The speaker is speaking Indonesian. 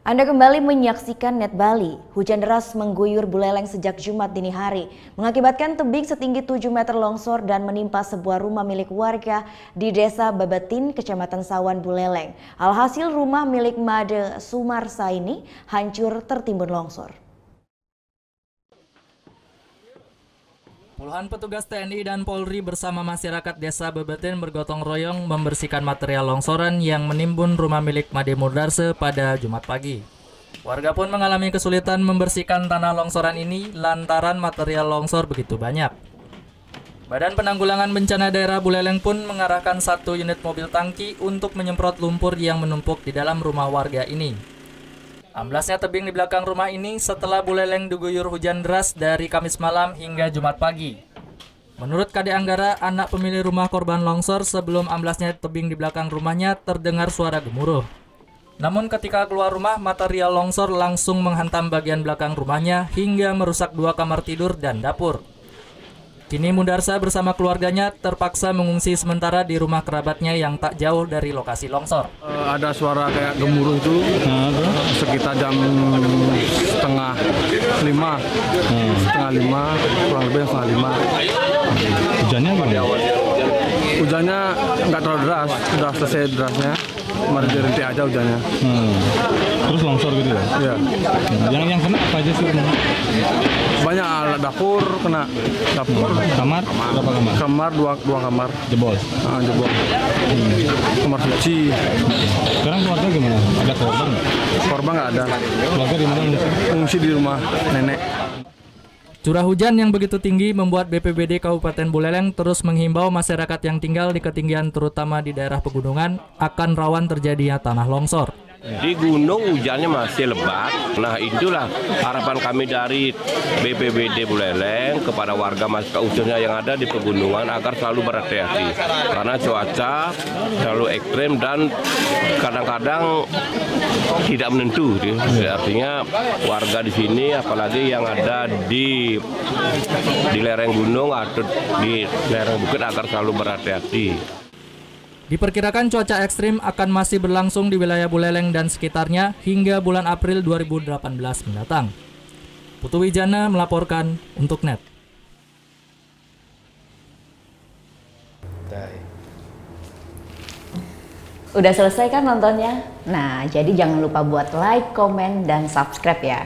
Anda kembali menyaksikan Net Bali. Hujan deras mengguyur Buleleng sejak Jumat dini hari, mengakibatkan tebing setinggi 7 meter longsor dan menimpa sebuah rumah milik warga di Desa Babatin, Kecamatan Sawan, Buleleng. Alhasil rumah milik Made Sumarsa ini hancur tertimbun longsor. Puluhan petugas TNI dan Polri bersama masyarakat Desa Babatin bergotong royong membersihkan material longsoran yang menimbun rumah milik Made Murdarse pada Jumat pagi. Warga pun mengalami kesulitan membersihkan tanah longsoran ini lantaran material longsor begitu banyak. Badan Penanggulangan Bencana Daerah Buleleng pun mengarahkan 1 unit mobil tangki untuk menyemprot lumpur yang menumpuk di dalam rumah warga ini. Amblasnya tebing di belakang rumah ini setelah Buleleng diguyur hujan deras dari Kamis malam hingga Jumat pagi. Menurut Kade Anggara, anak pemilik rumah korban longsor, sebelum amblasnya tebing di belakang rumahnya terdengar suara gemuruh. Namun ketika keluar rumah, material longsor langsung menghantam bagian belakang rumahnya hingga merusak 2 kamar tidur dan dapur. Kini Murdarse bersama keluarganya terpaksa mengungsi sementara di rumah kerabatnya yang tak jauh dari lokasi longsor. Ada suara kayak gemuruh itu sekitar jam setengah 5, kurang lebih setengah 5. Hujannya gimana? Hujannya nggak terlalu deras, sudah selesai derasnya. Kemarin dirintik aja hujannya. Terus longsor gitu ya? Iya. Yang kena apa aja sih? Banyak alat dapur kena. Dapur. Kamar? Berapa kamar? Kamar dua kamar. Jebol? Jebol. Kamar suci. Sekarang keluarga gimana? Ada korban nggak? Korban nggak ada. Keluarga di mana? Fungsi di rumah nenek. Curah hujan yang begitu tinggi membuat BPBD Kabupaten Buleleng terus menghimbau masyarakat yang tinggal di ketinggian terutama di daerah pegunungan akan rawan terjadinya tanah longsor. Di gunung hujannya masih lebat. Nah, itulah harapan kami dari BPBD Buleleng kepada warga masyarakat khususnya yang ada di pegunungan agar selalu berhati-hati. Karena cuaca terlalu ekstrem dan kadang-kadang tidak menentu. Artinya warga di sini, apalagi yang ada di lereng gunung atau di lereng bukit, agar selalu berhati-hati. Diperkirakan cuaca ekstrim akan masih berlangsung di wilayah Buleleng dan sekitarnya hingga bulan April 2018 mendatang. Putu Wijana melaporkan untuk Net. Udah selesai kan nontonnya? Nah, jadi jangan lupa buat like, komen, dan subscribe ya.